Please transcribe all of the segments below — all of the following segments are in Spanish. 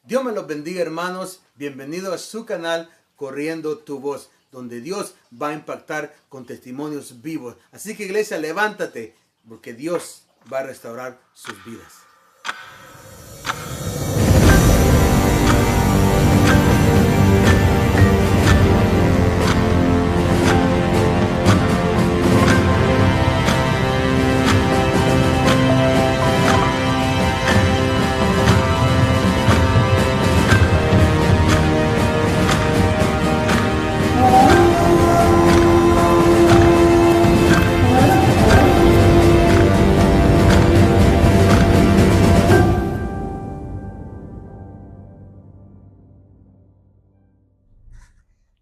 Dios me los bendiga, hermanos. Bienvenido a su canal Corriendo tu Voz, donde Dios va a impactar con testimonios vivos. Así que, iglesia, levántate, porque Dios va a restaurar sus vidas.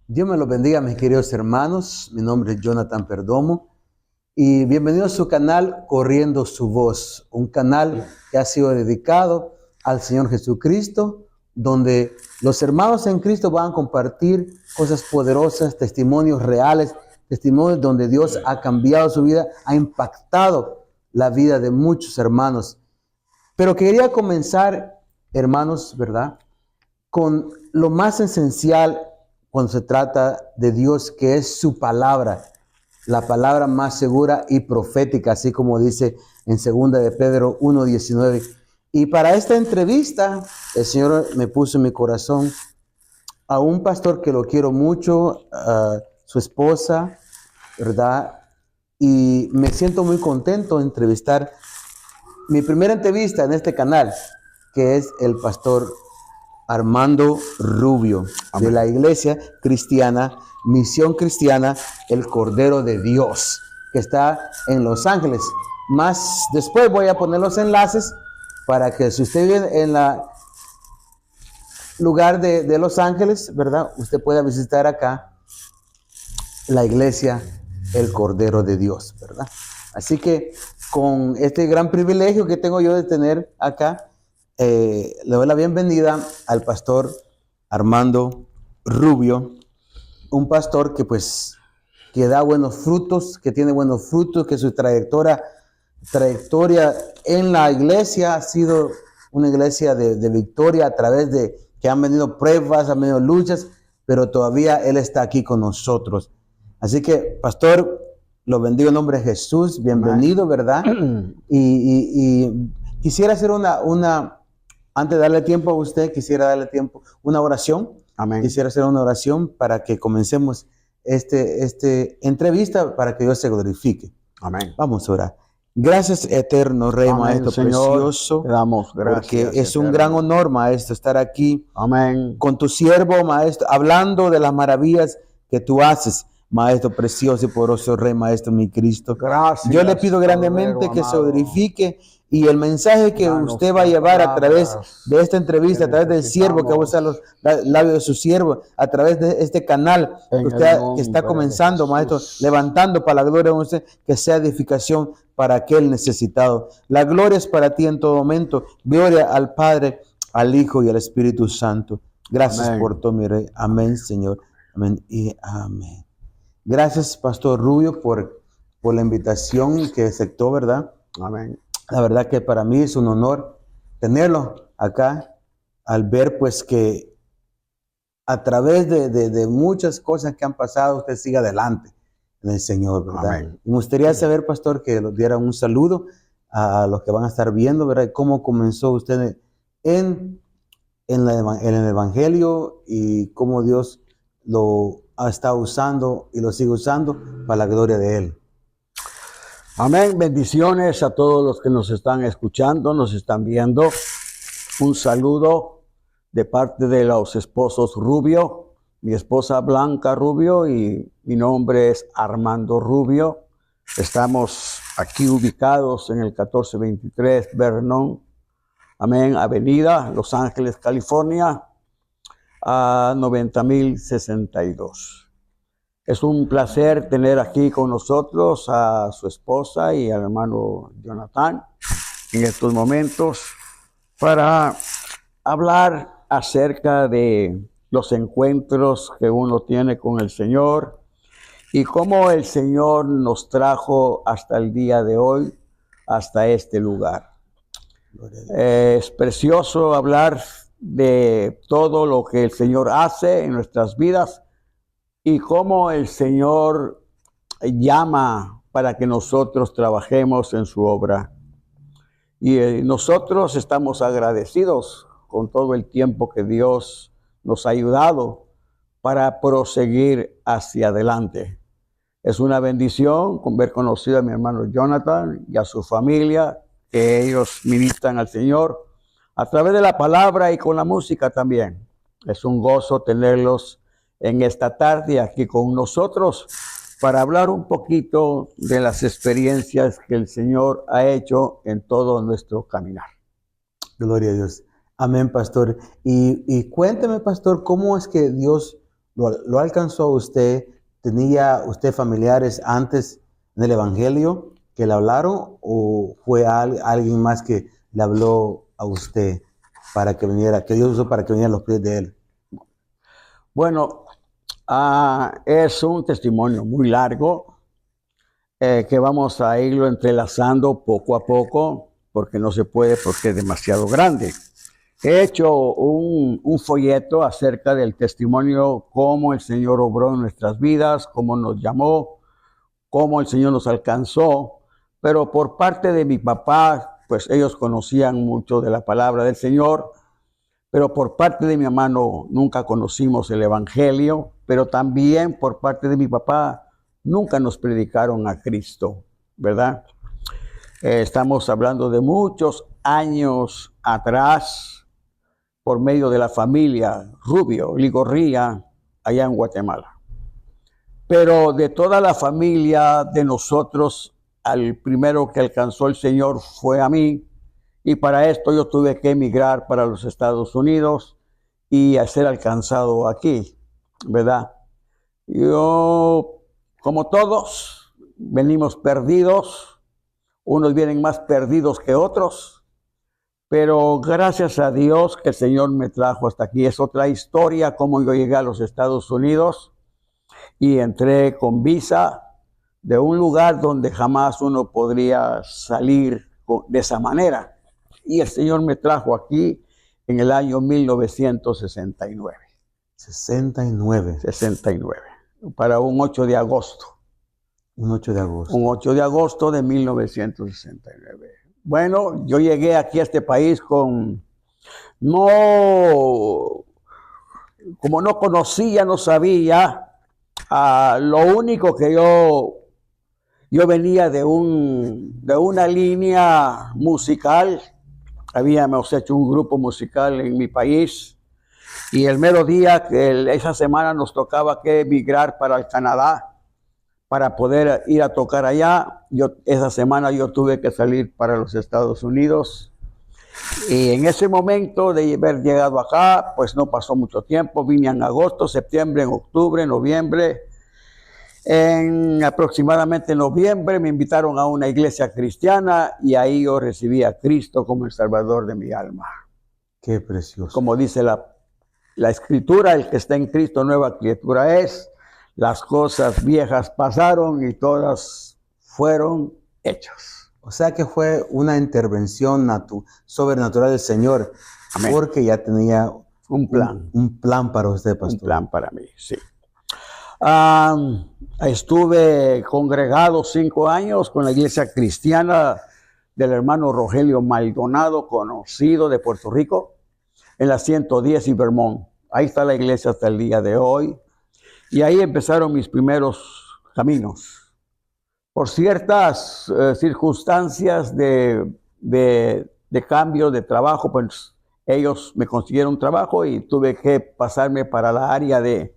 Dios me los bendiga, mis queridos hermanos. Mi nombre es Jonathan Perdomo y bienvenido a su canal Corriendo su Voz, un canal que ha sido dedicado al Señor Jesucristo, donde los hermanos en Cristo van a compartir cosas poderosas, testimonios reales, testimonios donde Dios ha cambiado su vida, ha impactado la vida de muchos hermanos. Pero quería comenzar, hermanos, ¿verdad?, con lo más esencial cuando se trata de Dios, que es su palabra, la palabra más segura y profética, así como dice en 2 de Pedro 1:19. Y para esta entrevista, el Señor me puso en mi corazón a un pastor que lo quiero mucho, su esposa, ¿verdad? Y me siento muy contento de entrevistar mi primera entrevista en este canal, que es el pastor Armando Rubio, de la Iglesia Cristiana, Misión Cristiana, el Cordero de Dios, que está en Los Ángeles. Más después voy a poner los enlaces para que si usted vive en la lugar de Los Ángeles, ¿verdad?, usted pueda visitar acá la Iglesia, el Cordero de Dios, ¿verdad? Así que con este gran privilegio que tengo yo de tener acá, le doy la bienvenida al pastor Armando Rubio, un pastor que que da buenos frutos, que tiene buenos frutos, que su trayectoria en la iglesia ha sido una iglesia de victoria a través de que han venido pruebas, han venido luchas, pero todavía Él está aquí con nosotros. Así que, pastor, lo bendigo en nombre de Jesús, bienvenido, ¿verdad? Y quisiera hacer antes de darle tiempo a usted, quisiera darle tiempo, una oración. Amén. Quisiera hacer una oración para que comencemos esta entrevista, para que Dios se glorifique. Amén. Vamos a orar. Gracias, eterno Rey, Amén, Maestro Señor, precioso. te damos gracias. Porque es un eterno. gran honor, Maestro, estar aquí. Amén. Con tu siervo, Maestro, hablando de las maravillas que tú haces, Maestro precioso y poderoso Rey, Maestro mi Cristo. Gracias. Yo le pido grandemente que se glorifique y el mensaje que usted va a llevar a través de esta entrevista, a través del siervo, que va a usar los labios de su siervo, a través de este canal que está comenzando, Maestro, levantando para la gloria de usted, que sea edificación para aquel necesitado. La gloria es para ti en todo momento. Gloria al Padre, al Hijo y al Espíritu Santo. Gracias por todo, mi Rey. Amén, Señor. Amén y amén. Gracias, Pastor Rubio, por la invitación que aceptó, ¿verdad? Amén. La verdad que para mí es un honor tenerlo acá, al ver pues que a través de muchas cosas que han pasado, usted sigue adelante en el Señor, ¿verdad? Amén. Me gustaría saber, pastor, que nos diera un saludo a los que van a estar viendo, ¿verdad? ¿Cómo comenzó usted en el Evangelio y cómo Dios lo ha estado usando y lo sigue usando para la gloria de Él? Amén. Bendiciones a todos los que nos están escuchando, nos están viendo. Un saludo de parte de los esposos Rubio, mi esposa Blanca Rubio y mi nombre es Armando Rubio. Estamos aquí ubicados en el 1423 Vernon, amén, Avenida, Los Ángeles, California, a 90,062. Es un placer tener aquí con nosotros a su esposa y al hermano Jonathan en estos momentos para hablar acerca de los encuentros que uno tiene con el Señor y cómo el Señor nos trajo hasta el día de hoy, hasta este lugar. Es precioso hablar de todo lo que el Señor hace en nuestras vidas y cómo el Señor llama para que nosotros trabajemos en su obra. Y nosotros estamos agradecidos con todo el tiempo que Dios nos ha ayudado para proseguir hacia adelante. Es una bendición haber conocido a mi hermano Jonathan y a su familia, que ellos ministran al Señor a través de la palabra y con la música también. Es un gozo tenerlos en esta tarde aquí con nosotros para hablar un poquito de las experiencias que el Señor ha hecho en todo nuestro caminar. Gloria a Dios. Amén, pastor. Y cuénteme, pastor, ¿cómo es que Dios lo alcanzó a usted? ¿Tenía usted familiares antes del Evangelio que le hablaron o fue alguien más que le habló a usted para que viniera, que Dios usó para que vinieran los pies de él? Bueno, es un testimonio muy largo que vamos a irlo entrelazando poco a poco porque no se puede, porque es demasiado grande. He hecho un folleto acerca del testimonio, cómo el Señor obró en nuestras vidas, cómo nos llamó, cómo el Señor nos alcanzó, pero por parte de mi papá, pues ellos conocían mucho de la palabra del Señor, pero por parte de mi hermano nunca conocimos el Evangelio, pero también por parte de mi papá nunca nos predicaron a Cristo, ¿verdad? Estamos hablando de muchos años atrás, por medio de la familia Rubio, Ligorría, allá en Guatemala. Pero de toda la familia de nosotros, al primero que alcanzó el Señor fue a mí, y para esto yo tuve que emigrar para los Estados Unidos y a ser alcanzado aquí, ¿verdad? Yo, como todos, venimos perdidos, unos vienen más perdidos que otros, pero gracias a Dios que el Señor me trajo hasta aquí. Es otra historia cómo yo llegué a los Estados Unidos y entré con visa de un lugar donde jamás uno podría salir de esa manera. Y el Señor me trajo aquí en el año 1969. 69. 69, para un 8 de agosto. Un 8 de agosto. Un 8 de agosto de 1969. Bueno, yo llegué aquí a este país como no conocía, no sabía, lo único que yo venía de una línea musical, habíamos hecho un grupo musical en mi país, y el mero día que esa semana nos tocaba que emigrar para el Canadá, para poder ir a tocar allá. Esa semana yo tuve que salir para los Estados Unidos. Y en ese momento de haber llegado acá, pues no pasó mucho tiempo. Vine en agosto, septiembre, en octubre, noviembre. En aproximadamente noviembre me invitaron a una iglesia cristiana y ahí yo recibí a Cristo como el Salvador de mi alma. Qué precioso. Como dice la Escritura, el que está en Cristo nueva criatura es. Las cosas viejas pasaron y todas fueron hechas. O sea que fue una intervención sobrenatural del Señor. Amén. Porque ya tenía un plan. Un plan para usted, pastor. Un plan para mí, sí. Estuve congregado 5 años con la iglesia cristiana del hermano Rogelio Maldonado, conocido de Puerto Rico, en la 110 y Vermont. Ahí está la iglesia hasta el día de hoy. Y ahí empezaron mis primeros caminos. Por ciertas circunstancias de cambio de trabajo, pues ellos me consiguieron trabajo y tuve que pasarme para la área de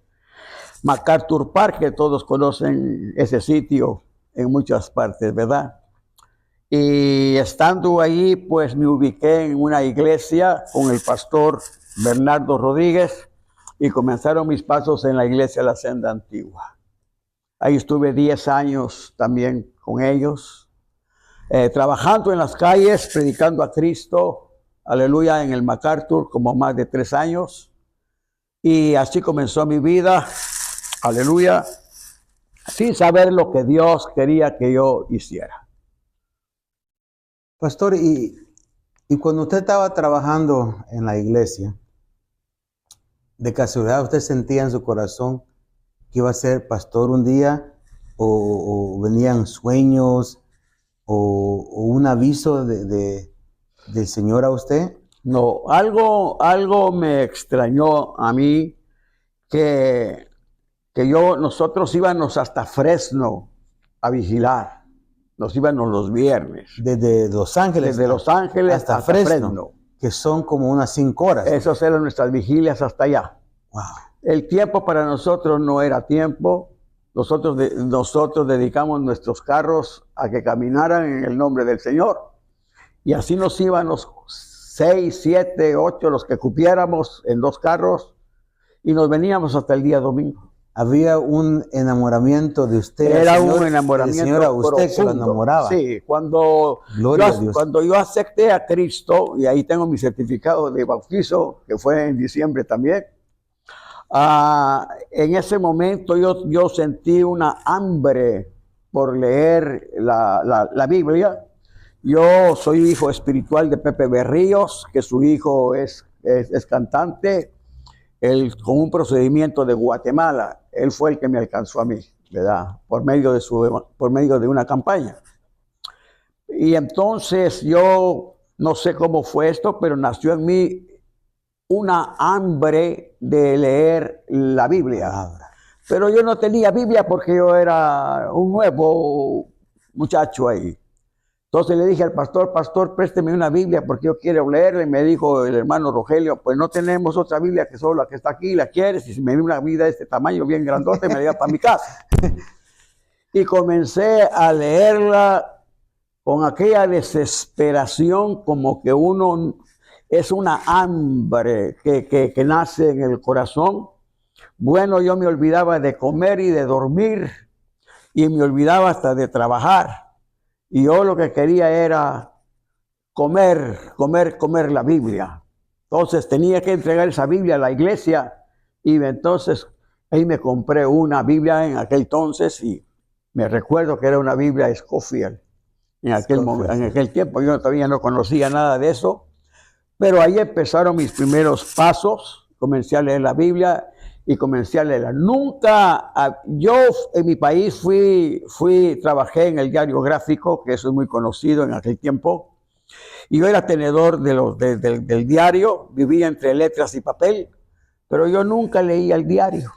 MacArthur Park, que todos conocen ese sitio en muchas partes, ¿verdad? Y estando ahí, pues me ubiqué en una iglesia con el pastor Bernardo Rodríguez, y comenzaron mis pasos en la iglesia de la Senda Antigua. Ahí estuve 10 años también con ellos, trabajando en las calles, predicando a Cristo, aleluya, en el MacArthur, como más de 3 años. Y así comenzó mi vida, aleluya, sin saber lo que Dios quería que yo hiciera. Pastor, y cuando usted estaba trabajando en la iglesia, ¿De casualidad usted sentía en su corazón que iba a ser pastor un día? ¿O venían sueños? ¿O un aviso del Señor a usted? No, algo me extrañó a mí que nosotros íbamos hasta Fresno a vigilar. Nos íbamos los viernes. Desde Los Ángeles. Desde Los Ángeles hasta Fresno, que son como unas 5 horas. Esas eran nuestras vigilias hasta allá. Wow. El tiempo para nosotros no era tiempo. Nosotros dedicamos nuestros carros a que caminaran en el nombre del Señor. Y así nos íbamos 6, 7, 8, los que cupiéramos en 2 carros, y nos veníamos hasta el día domingo. Había un enamoramiento de usted. Era Señor, un enamoramiento. El Señor a usted profundo, que lo enamoraba. Sí, cuando yo acepté a Cristo, y ahí tengo mi certificado de bautizo, que fue en diciembre también, en ese momento yo sentí una hambre por leer la Biblia. Yo soy hijo espiritual de Pepe Berríos, que su hijo es cantante, con un procedimiento de Guatemala. Él fue el que me alcanzó a mí, ¿verdad? Por medio de una campaña. Y entonces yo no sé cómo fue esto, pero nació en mí una hambre de leer la Biblia. Pero yo no tenía Biblia porque yo era un nuevo muchacho ahí. Entonces le dije al pastor, présteme una Biblia porque yo quiero leerla. Y me dijo el hermano Rogelio, pues no tenemos otra Biblia que solo la que está aquí, ¿la quieres? Y si me dio una Biblia de este tamaño, bien grandote, me la lleva para mi casa. Y comencé a leerla con aquella desesperación, como que uno es una hambre que nace en el corazón. Bueno, yo me olvidaba de comer y de dormir, y me olvidaba hasta de trabajar. Y yo lo que quería era comer la Biblia. Entonces tenía que entregar esa Biblia a la iglesia, y entonces ahí me compré una Biblia en aquel entonces, y me recuerdo que era una Biblia Scofield. En aquel tiempo yo todavía no conocía nada de eso, pero ahí empezaron mis primeros pasos. Comencé a leer la Biblia y comencé a leerla. Nunca, yo en mi país trabajé en el diario gráfico, que eso es muy conocido en aquel tiempo, y yo era tenedor del diario, vivía entre letras y papel, pero yo nunca leía el diario,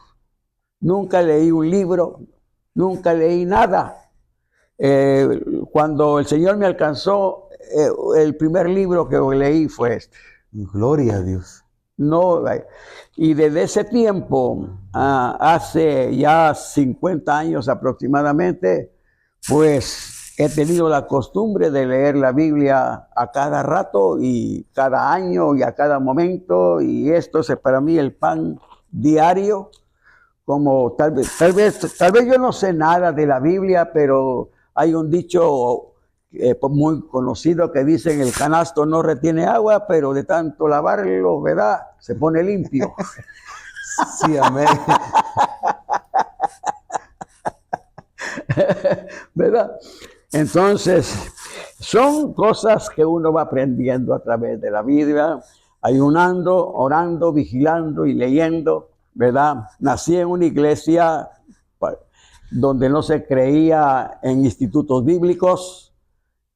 nunca leí un libro, nunca leí nada. Cuando el Señor me alcanzó, el primer libro que leí fue este. Gloria a Dios. No, y desde ese tiempo, hace ya 50 años aproximadamente, pues he tenido la costumbre de leer la Biblia a cada rato y cada año y a cada momento, y esto es para mí el pan diario. Como tal vez yo no sé nada de la Biblia, pero hay un dicho muy conocido que dicen: el canasto no retiene agua, pero de tanto lavarlo, ¿verdad?, se pone limpio. Sí, amén. ¿Verdad? Entonces, son cosas que uno va aprendiendo a través de la Biblia, ayunando, orando, vigilando y leyendo, ¿verdad? Nací en una iglesia donde no se creía en institutos bíblicos,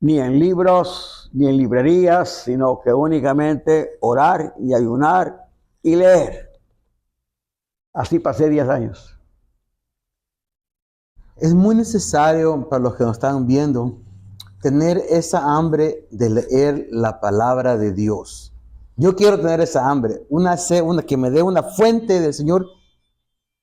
ni en libros, ni en librerías, sino que únicamente orar y ayunar y leer. Así pasé 10 años. Es muy necesario para los que nos están viendo tener esa hambre de leer la palabra de Dios. Yo quiero tener esa hambre, una que me dé una fuente del Señor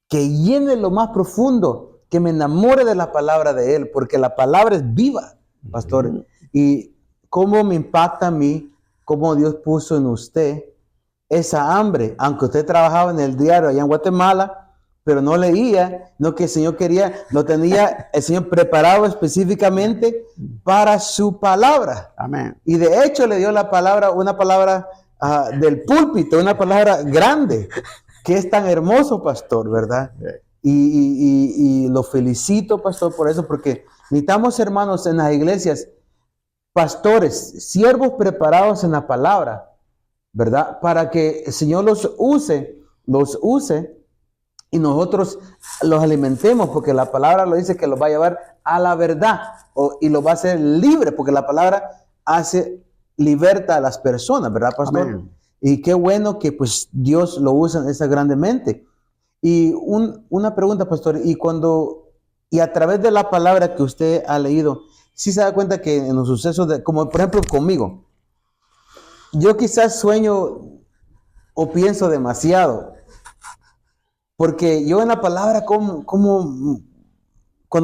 que llene lo más profundo, que me enamore de la palabra de Él, porque la palabra es viva, pastor. Y cómo me impacta a mí, cómo Dios puso en usted esa hambre, aunque usted trabajaba en el diario allá en Guatemala, pero no leía, no que el Señor quería, lo tenía el Señor preparado específicamente para su palabra. Amén. Y de hecho le dio la palabra, una palabra del púlpito, una palabra grande, que es tan hermoso, pastor, ¿verdad? Y lo felicito, pastor, por eso, porque necesitamos, hermanos, en las iglesias, pastores, siervos preparados en la palabra, ¿verdad? Para que el Señor los use los use y nosotros los alimentemos, porque la palabra lo dice que los va a llevar a la verdad y los va a hacer libre, porque la palabra liberta a las personas, ¿verdad, pastor? Amén. Y qué bueno que pues Dios lo usa esa grandemente. Y una pregunta, pastor, y a través de la palabra que usted ha leído, ¿sí se da cuenta que en los sucesos, como por ejemplo conmigo, yo quizás sueño o pienso demasiado? Porque yo en la palabra, cuando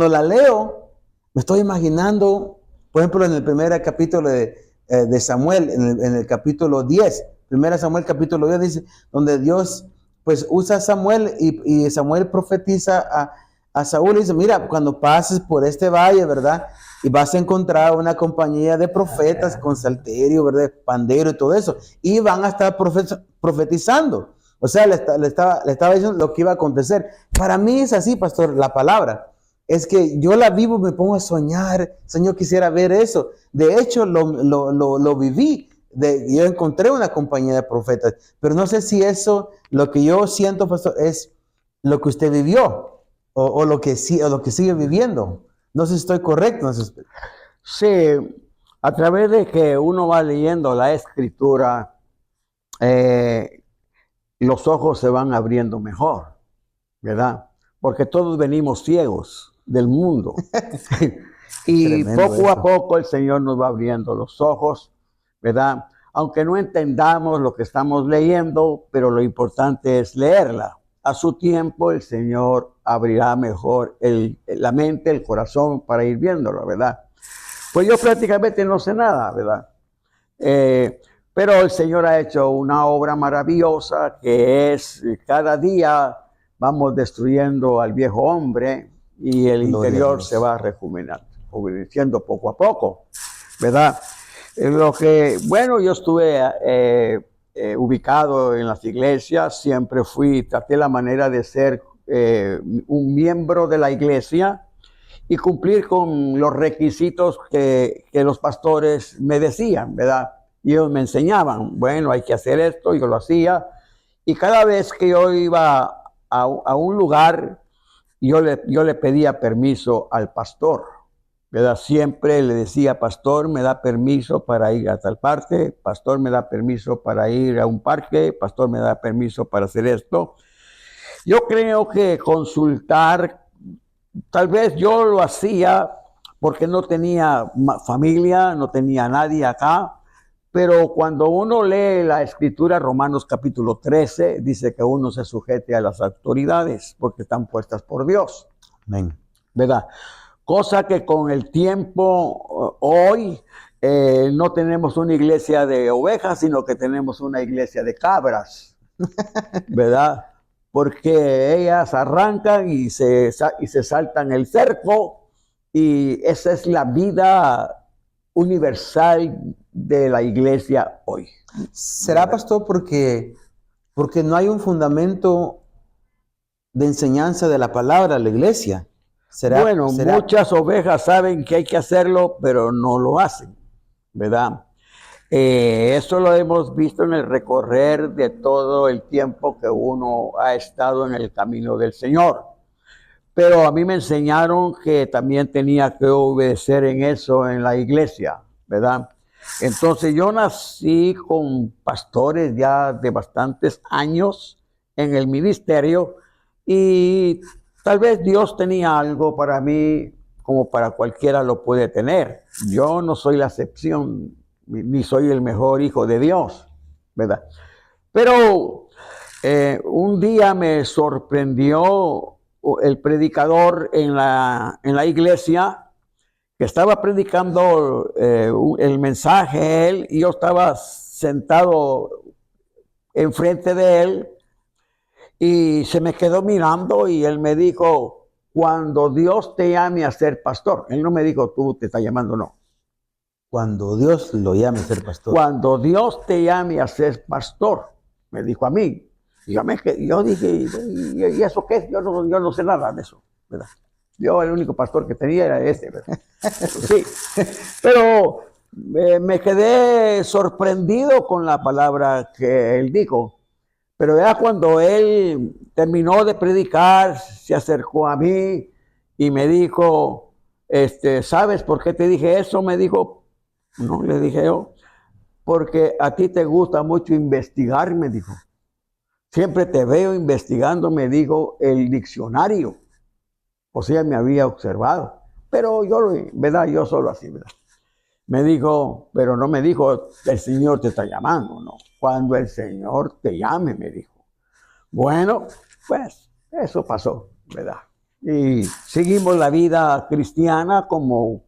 la leo, me estoy imaginando, por ejemplo, en el primer capítulo de Samuel, en el capítulo 10, 1 Samuel capítulo 10 dice, donde Dios pues usa a Samuel y Samuel profetiza a Saúl y dice, mira, cuando pases por este valle, ¿verdad? Y vas a encontrar una compañía de profetas con salterio, ¿verdad? Pandero y todo eso. Y van a estar profetizando. O sea, le estaba diciendo lo que iba a acontecer. Para mí es así, pastor, la palabra. Es que yo la vivo, me pongo a soñar. Señor, quisiera ver eso. De hecho, lo viví. Yo encontré una compañía de profetas. Pero no sé si eso, lo que yo siento, pastor, es lo que usted vivió. O lo que sigue viviendo. No sé si estoy correcto. No sé. Sí, a través de que uno va leyendo la Escritura, los ojos se van abriendo mejor, ¿verdad? Porque todos venimos ciegos del mundo. Y poco a poco el Señor nos va abriendo los ojos, ¿verdad? Aunque no entendamos lo que estamos leyendo, pero lo importante es leerla. A su tiempo el Señor abrirá mejor la mente, el corazón para ir viéndolo, ¿verdad? Pues yo prácticamente no sé nada, ¿verdad? Pero el Señor ha hecho una obra maravillosa que es cada día vamos destruyendo al viejo hombre y el interior se va rejuveneciendo poco a poco, ¿verdad? Bueno, yo estuve ubicado en las iglesias, siempre traté la manera de ser un miembro de la iglesia y cumplir con los requisitos que los pastores me decían, ¿verdad? Y ellos me enseñaban, bueno, hay que hacer esto, yo lo hacía. Y cada vez que yo iba a un lugar, yo le pedía permiso al pastor, ¿verdad? Siempre le decía, pastor, me da permiso para ir a tal parte, pastor, me da permiso para ir a un parque, pastor, me da permiso para hacer esto. Yo creo que consultar, tal vez yo lo hacía porque no tenía familia, no tenía nadie acá, pero cuando uno lee la Escritura, Romanos capítulo 13, dice que uno se sujete a las autoridades porque están puestas por Dios. Amén. ¿Verdad? Cosa que con el tiempo hoy no tenemos una iglesia de ovejas, sino que tenemos una iglesia de cabras, ¿verdad? Porque ellas arrancan y se saltan el cerco, y esa es la vida universal de la iglesia hoy. ¿Será, pastor, porque no hay un fundamento de enseñanza de la palabra a la iglesia? Bueno, muchas ovejas saben que hay que hacerlo, pero no lo hacen, ¿verdad? Eso lo hemos visto en el recorrer de todo el tiempo que uno ha estado en el camino del Señor. Pero a mí me enseñaron que también tenía que obedecer en eso en la iglesia, ¿verdad? Entonces yo nací con pastores ya de bastantes años en el ministerio y tal vez Dios tenía algo para mí como para cualquiera lo puede tener. Yo no soy la excepción, ni soy el mejor hijo de Dios, ¿verdad? Pero un día me sorprendió el predicador en la iglesia, que estaba predicando el mensaje él, y yo estaba sentado enfrente de él, y se me quedó mirando y él me dijo, cuando Dios te llame a ser pastor. Él no me dijo, tú te estás llamando, no. Cuando Dios lo llame a ser pastor. Cuando Dios te llame a ser pastor, me dijo a mí. Y yo dije, ¿y eso qué? Yo no sé nada de eso, ¿verdad? Yo el único pastor que tenía era este, ¿verdad? Sí, pero me quedé sorprendido con la palabra que él dijo. Pero ya cuando él terminó de predicar, se acercó a mí y me dijo, ¿sabes por qué te dije eso? Me dijo, no, le dije yo, porque a ti te gusta mucho investigar, me dijo. Siempre te veo investigando, me dijo, el diccionario. O sea, me había observado. Pero yo, ¿verdad? Yo solo así, ¿verdad? Me dijo, pero no me dijo, el Señor te está llamando, no. Cuando el Señor te llame, me dijo. Bueno, pues eso pasó, ¿verdad? Y seguimos la vida cristiana como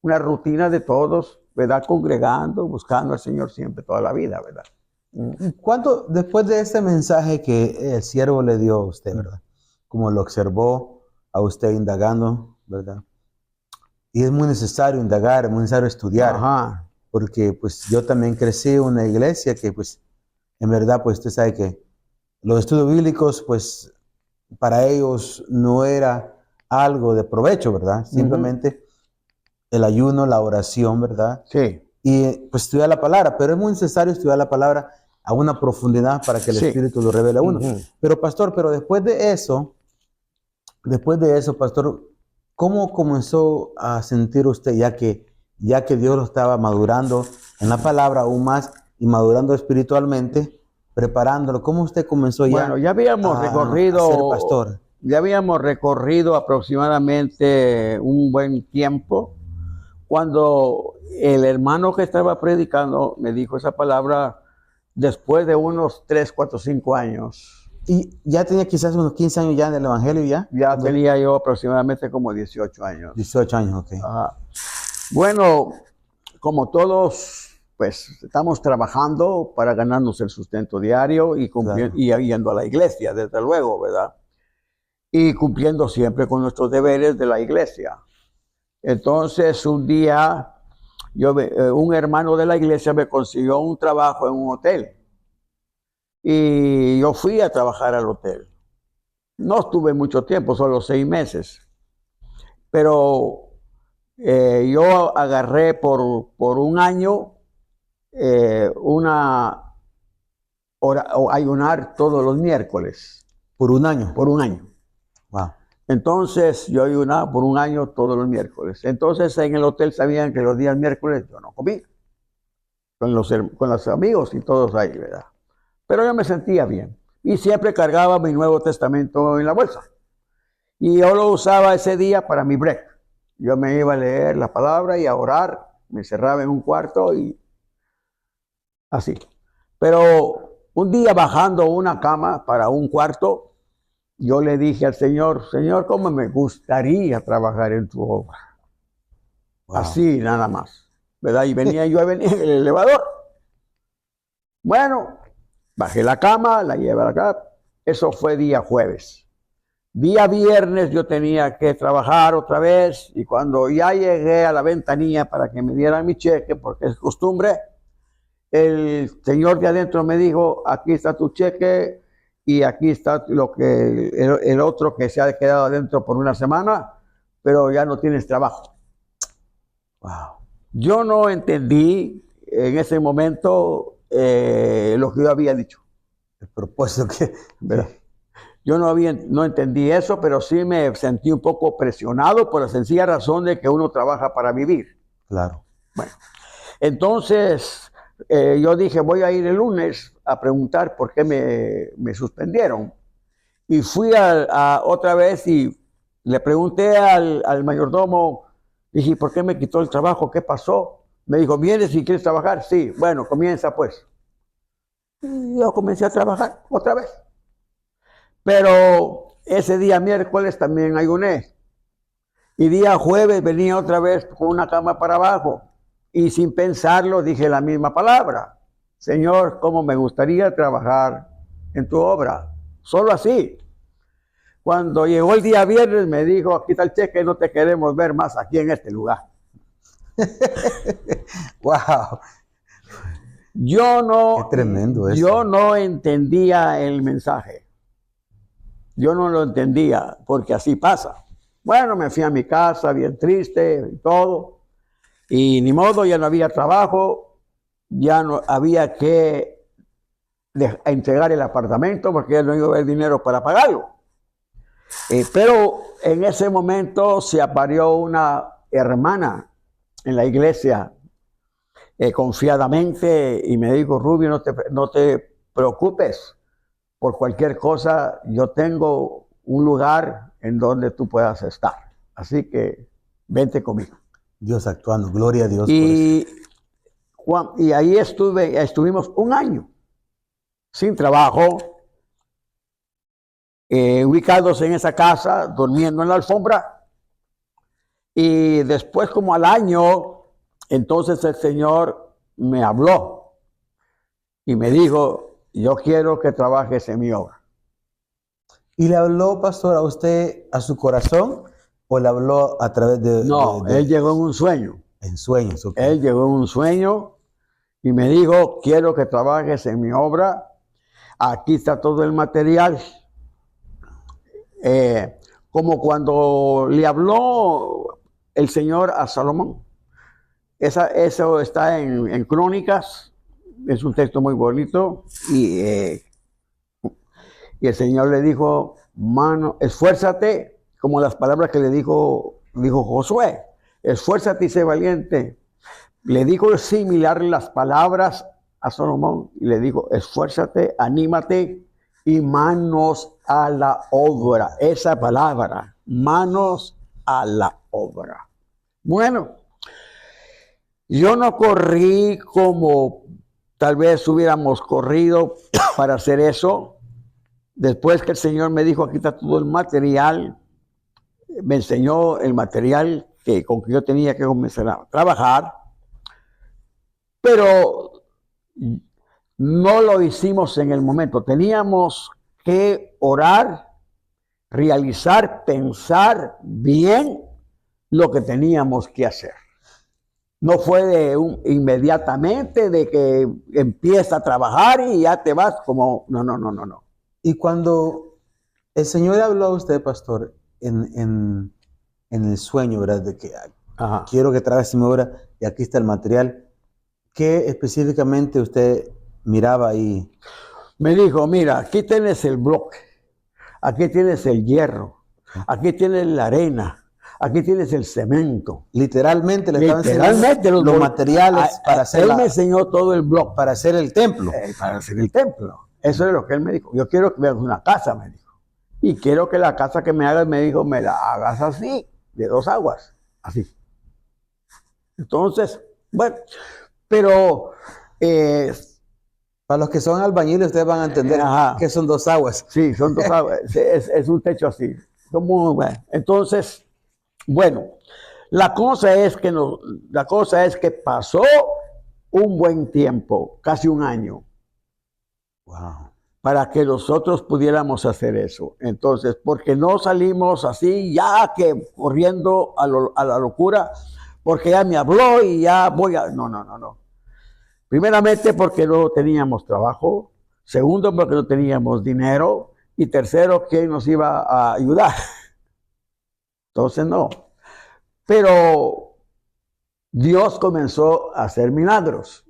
una rutina de todos, ¿verdad? Congregando, buscando al Señor siempre, toda la vida, ¿verdad? ¿Cuánto, después de este mensaje que el siervo le dio a usted, verdad? Como lo observó a usted indagando, ¿verdad? Y es muy necesario indagar, es muy necesario estudiar. Ajá. Porque pues yo también crecí en una iglesia que pues en verdad pues usted sabe que los estudios bíblicos pues para ellos no era algo de provecho, ¿verdad? Simplemente el ayuno, la oración, ¿verdad? Sí. Y pues estudiar la palabra, pero es muy necesario estudiar la palabra a una profundidad para que el Sí. Espíritu lo revele a uno. Pero pastor, pero después de eso, pastor, ¿cómo comenzó a sentir usted ya que Dios lo estaba madurando en la palabra aún más y madurando espiritualmente, preparándolo? ¿Cómo usted comenzó ya Bueno, ya habíamos a recorrido, ser pastor? ya habíamos recorrido aproximadamente un buen tiempo cuando el hermano que estaba predicando me dijo esa palabra después de unos 3, 4, 5 años. Y ya tenía quizás unos 15 años ya en el Evangelio ya. Ya tenía yo aproximadamente como 18 años. 18 años, ok. Ajá. Bueno, como todos, pues estamos trabajando para ganarnos el sustento diario y, Claro. y yendo a la iglesia, desde luego, ¿verdad? Y cumpliendo siempre con nuestros deberes de la iglesia. Entonces, un día, un hermano de la iglesia me consiguió un trabajo en un hotel. Y yo fui a trabajar al hotel. No estuve mucho tiempo, solo 6 meses. Pero yo agarré por un año una hora, o ayunar todos los miércoles. Por un año. Por un año. Wow. Entonces yo ayunaba por un año todos los miércoles. Entonces en el hotel sabían que los días miércoles yo no comía. Con los amigos y todos ahí, ¿verdad? Pero yo me sentía bien. Y siempre cargaba mi Nuevo Testamento en la bolsa. Y yo lo usaba ese día para mi break. Yo me iba a leer la palabra y a orar. Me cerraba en un cuarto y así. Pero un día bajando una cama para un cuarto, yo le dije al Señor, Señor, ¿cómo me gustaría trabajar en tu obra? Wow. Así nada más, ¿verdad? Y venía en el elevador. Bueno, bajé la cama, la llevé acá. Eso fue día jueves. Día viernes yo tenía que trabajar otra vez y cuando ya llegué a la ventanilla para que me dieran mi cheque, porque es costumbre, el señor de adentro me dijo, aquí está tu cheque y aquí está lo que el otro que se ha quedado adentro por una semana, pero ya no tienes trabajo. Wow. Yo no entendí en ese momento lo que yo había dicho. El propósito que... ¿verdad? Yo no entendí eso, pero sí me sentí un poco presionado por la sencilla razón de que uno trabaja para vivir. Claro. Bueno, entonces yo dije, voy a ir el lunes a preguntar por qué me suspendieron. Y fui otra vez y le pregunté al mayordomo, dije, ¿por qué me quitó el trabajo? ¿Qué pasó? Me dijo, ¿vienes si quieres trabajar? Sí, bueno, comienza pues. Y yo comencé a trabajar otra vez. Pero ese día miércoles también ayuné. Y día jueves venía otra vez con una cama para abajo. Y sin pensarlo dije la misma palabra. Señor, cómo me gustaría trabajar en tu obra. Solo así. Cuando llegó el día viernes me dijo, aquí está el cheque, no te queremos ver más aquí en este lugar. Wow. Qué tremendo eso. Yo no entendía el mensaje. Yo no lo entendía, porque así pasa. Bueno, me fui a mi casa bien triste y todo. Y ni modo, ya no había trabajo, ya no había que a entregar el apartamento porque él no iba a haber dinero para pagarlo. Pero en ese momento se apareció una hermana en la iglesia confiadamente y me dijo: Rubio, no te preocupes por cualquier cosa, yo tengo un lugar en donde tú puedas estar, así que vente conmigo. Dios actuando, gloria a Dios. Y ahí estuvimos un año sin trabajo, ubicados en esa casa, durmiendo en la alfombra. Y después, como al año, entonces el Señor me habló y me dijo: yo quiero que trabajes en mi obra. ¿Y le habló, pastor, a usted, a su corazón, o le habló a través de...? No, él llegó en un sueño. En sueños, okay. Él llegó en un sueño y me dijo: quiero que trabajes en mi obra. Aquí está todo el material. Como cuando le habló el Señor a Salomón. Eso está en Crónicas. Es un texto muy bonito. Y el Señor le dijo: mano, esfuérzate, como las palabras que le dijo Josué. Esfuérzate y sé valiente. Le dijo similar las palabras a Salomón. Y le dijo: esfuérzate, anímate y manos a la obra. Esa palabra, manos a la obra. Bueno, yo no corrí como tal vez hubiéramos corrido para hacer eso. Después que el Señor me dijo: aquí está todo el material, me enseñó el material con que yo tenía que comenzar a trabajar, pero no lo hicimos en el momento. Teníamos que orar, realizar, pensar bien lo que teníamos que hacer. No fue inmediatamente de que empieza a trabajar y ya te vas como... No. Y cuando el Señor le habló a usted, pastor, en el sueño, ¿verdad? De que quiero que trabajes en mi obra y aquí está el material, ¿qué específicamente usted miraba ahí? Me dijo: mira, aquí tienes el bloque, aquí tienes el hierro, aquí tienes la arena, aquí tienes el cemento. Literalmente le estaba enseñando los materiales para hacer. Él me enseñó todo el bloque. Para hacer el templo. Para hacer el templo. Eso es lo que él me dijo. Yo quiero que me hagas una casa, me dijo. Y quiero que la casa que me hagas, me dijo, me la hagas así, de 2 aguas, así. Entonces, bueno, pero... para los que son albañiles, ustedes van a entender que son 2 aguas. Sí, son 2 aguas. Es un techo así. Bueno. Entonces, bueno, la cosa es que pasó un buen tiempo, casi un año. Wow. Para que nosotros pudiéramos hacer eso. Entonces, porque no salimos así, ya que corriendo a la locura, porque ya me habló y ya voy a... No. Primeramente, porque no teníamos trabajo. Segundo, porque no teníamos dinero. Y tercero, ¿quién nos iba a ayudar? Entonces, no. Pero Dios comenzó a hacer milagros.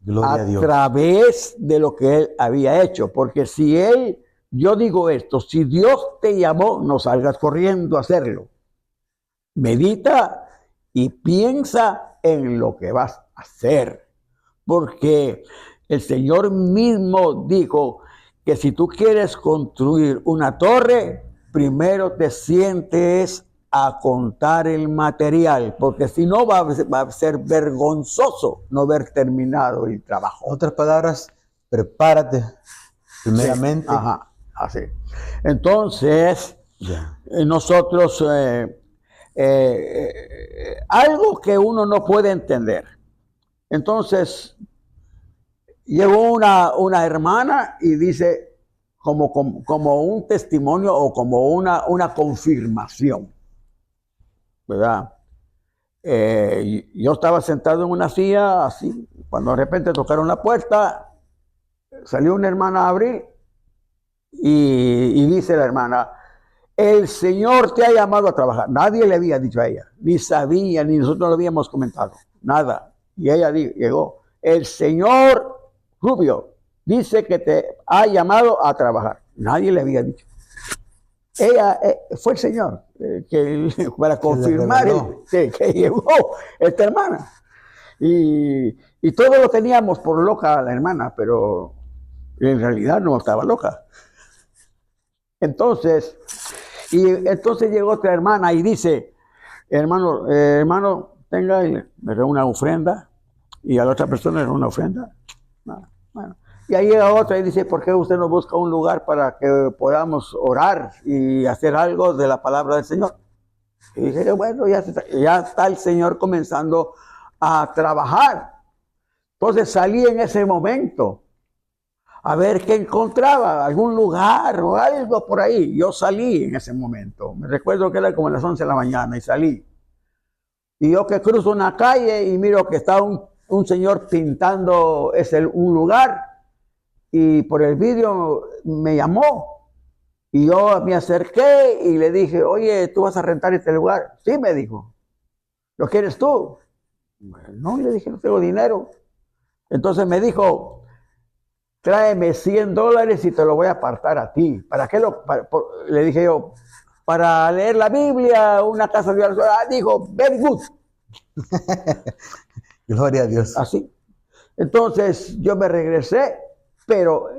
Gloria a Dios. A través de lo que Él había hecho. Porque yo digo esto, si Dios te llamó, no salgas corriendo a hacerlo. Medita y piensa en lo que vas a hacer. Porque el Señor mismo dijo que si tú quieres construir una torre, primero te sientes a contar el material, porque si no va a ser vergonzoso no haber terminado el trabajo. En otras palabras, prepárate primeramente. Sí, así. Entonces, nosotros, algo que uno no puede entender. Entonces, llegó una hermana y dice, como un testimonio o como una confirmación, ¿verdad? Yo estaba sentado en una silla así, cuando de repente tocaron la puerta, salió una hermana a abrir y dice la hermana: el Señor te ha llamado a trabajar. Nadie le había dicho a ella, ni sabía, ni nosotros lo habíamos comentado, nada. Y ella llegó: el Señor Rubio dice que te ha llamado a trabajar. Nadie le había dicho. Ella fue el Señor para confirmar que llegó esta hermana. Y todos lo teníamos por loca a la hermana, pero en realidad no estaba loca. Entonces llegó otra hermana y dice, hermano, tenga, y me da una ofrenda, y a la otra persona le da una ofrenda. Bueno. Y ahí llega otra y dice, ¿por qué usted no busca un lugar para que podamos orar y hacer algo de la palabra del Señor? Y dije, bueno, ya está el Señor comenzando a trabajar. Entonces salí en ese momento a ver qué encontraba, algún lugar o algo por ahí. Yo salí en ese momento. Me recuerdo que era como las 11 de la mañana y salí. Y yo que cruzo una calle y miro que está un señor pintando un lugar. Y por el vídeo me llamó. Y yo me acerqué y le dije, oye, ¿tú vas a rentar este lugar? Sí, me dijo. ¿Lo quieres tú? No, le dije, no tengo dinero. Entonces me dijo, tráeme $100 y te lo voy a apartar a ti. ¿Para qué le dije yo, para leer la Biblia, una casa de oración? Dijo, very good. Gloria a Dios. Así. Entonces yo me regresé, pero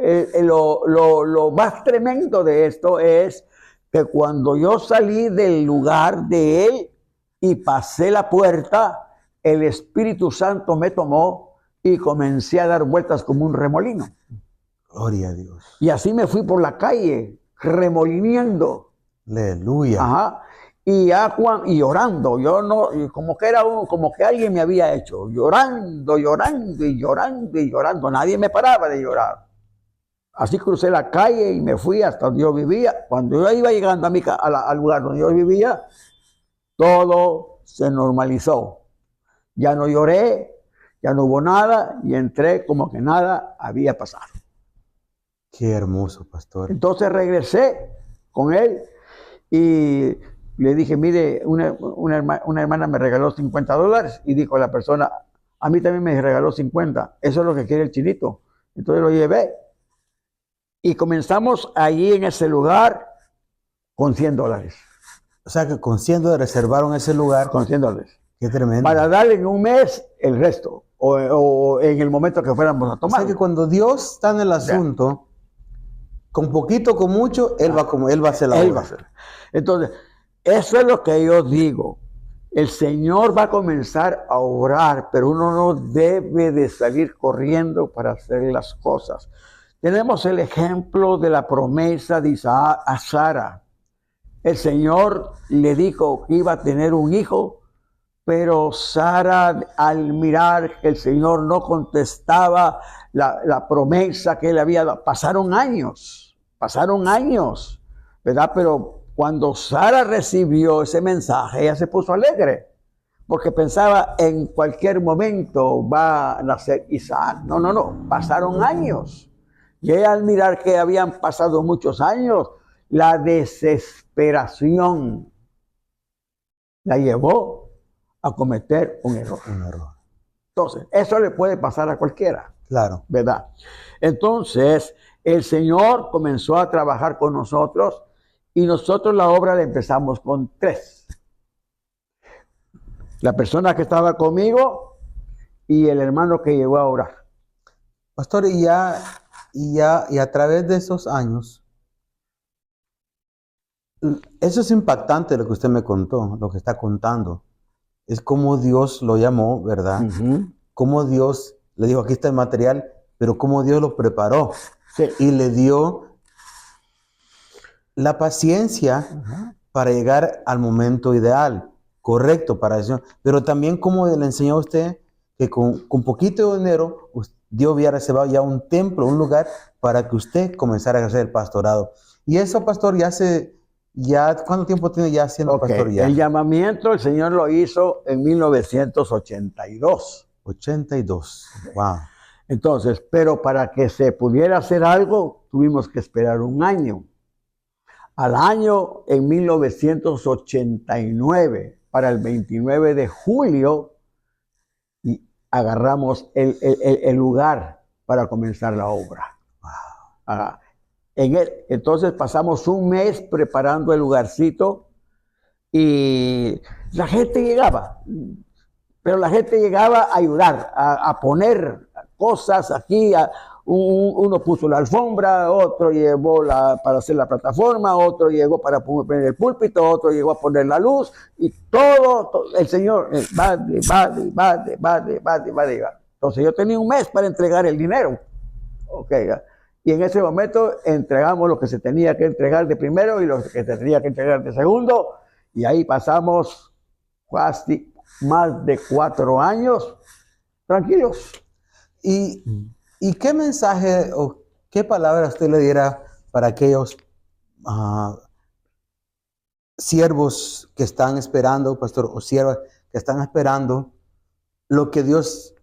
lo más tremendo de esto es que cuando yo salí del lugar de él y pasé la puerta, el Espíritu Santo me tomó y comencé a dar vueltas como un remolino. Gloria a Dios. Y así me fui por la calle, remolineando. Aleluya. Ajá. Y llorando, yo no, como que alguien me había hecho, llorando, nadie me paraba de llorar. Así crucé la calle y me fui hasta donde yo vivía. Cuando yo iba llegando al lugar donde yo vivía, todo se normalizó. Ya no lloré, ya no hubo nada y entré como que nada había pasado. Qué hermoso, pastor. Entonces regresé con él y le dije, mire, una hermana me regaló $50 y dijo la persona, a mí también me regaló 50. Eso es lo que quiere el chinito. Entonces lo llevé y comenzamos allí en ese lugar con $100. O sea que con $100 reservaron ese lugar. Con $100. Qué tremendo. Para darle en un mes el resto o en el momento que fuéramos a tomar. O sea que cuando Dios está en el asunto, con poquito, con mucho, Él va a hacer la obra. Entonces, eso es lo que yo digo. El Señor va a comenzar a orar, pero uno no debe de salir corriendo para hacer las cosas. Tenemos el ejemplo de la promesa de Isaac a Sara. El Señor le dijo que iba a tener un hijo, pero Sara, al mirar que el Señor no contestaba la promesa que él había dado, pasaron años, ¿verdad? Pero cuando Sara recibió ese mensaje, ella se puso alegre, porque pensaba en cualquier momento va a nacer Isaac. No, pasaron años. Y ella, al mirar que habían pasado muchos años, la desesperación la llevó a cometer un error. Entonces, eso le puede pasar a cualquiera. Claro. ¿Verdad? Entonces, el Señor comenzó a trabajar con nosotros y nosotros la obra la empezamos con 3. La persona que estaba conmigo y el hermano que llegó a orar. Pastor, y a través de esos años, eso es impactante lo que usted me contó, lo que está contando. Es como Dios lo llamó, ¿verdad? Cómo Dios le dijo, aquí está el material, pero cómo Dios lo preparó. Sí. Y le dio la paciencia para llegar al momento ideal, correcto para eso. Pero también como le enseñó a usted que con poquito de dinero, Dios había reservado ya un templo, un lugar para que usted comenzara a hacer el pastorado. Y eso, pastor, ¿cuánto tiempo tiene ya siendo pastor ya? El llamamiento el Señor lo hizo en 1982. 82, wow. Entonces, pero para que se pudiera hacer algo, tuvimos que esperar un año. Al año, en 1989, para el 29 de julio, y agarramos el lugar para comenzar la obra. Ajá. Entonces pasamos un mes preparando el lugarcito y la gente llegaba, pero la gente llegaba a ayudar, a poner cosas aquí. Uno puso la alfombra, otro llevó para hacer la plataforma, otro llegó para poner el púlpito, otro llegó a poner la luz, y todo el Señor va. Entonces yo tenía un mes para entregar el dinero. Okay. Y en ese momento entregamos lo que se tenía que entregar de primero y lo que se tenía que entregar de segundo, y ahí pasamos casi más de 4 años tranquilos. ¿Y qué mensaje o qué palabra usted le diera para aquellos siervos que están esperando, pastor, o siervas que están esperando lo que Dios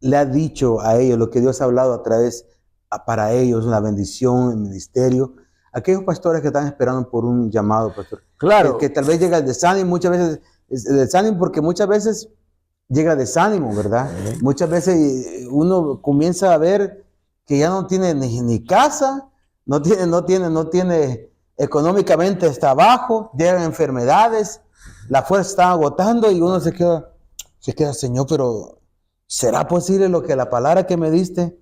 le ha dicho a ellos, lo que Dios ha hablado a través para ellos, una bendición, el ministerio? Aquellos pastores que están esperando por un llamado, pastor. Claro. Que tal vez llega el desánimo, muchas veces, el desánimo porque muchas veces llega desánimo, ¿verdad? Muchas veces uno comienza a ver que ya no tiene ni casa, no tiene económicamente, está abajo, llegan enfermedades, la fuerza está agotando y uno se queda, Señor, pero ¿será posible lo que la palabra que me diste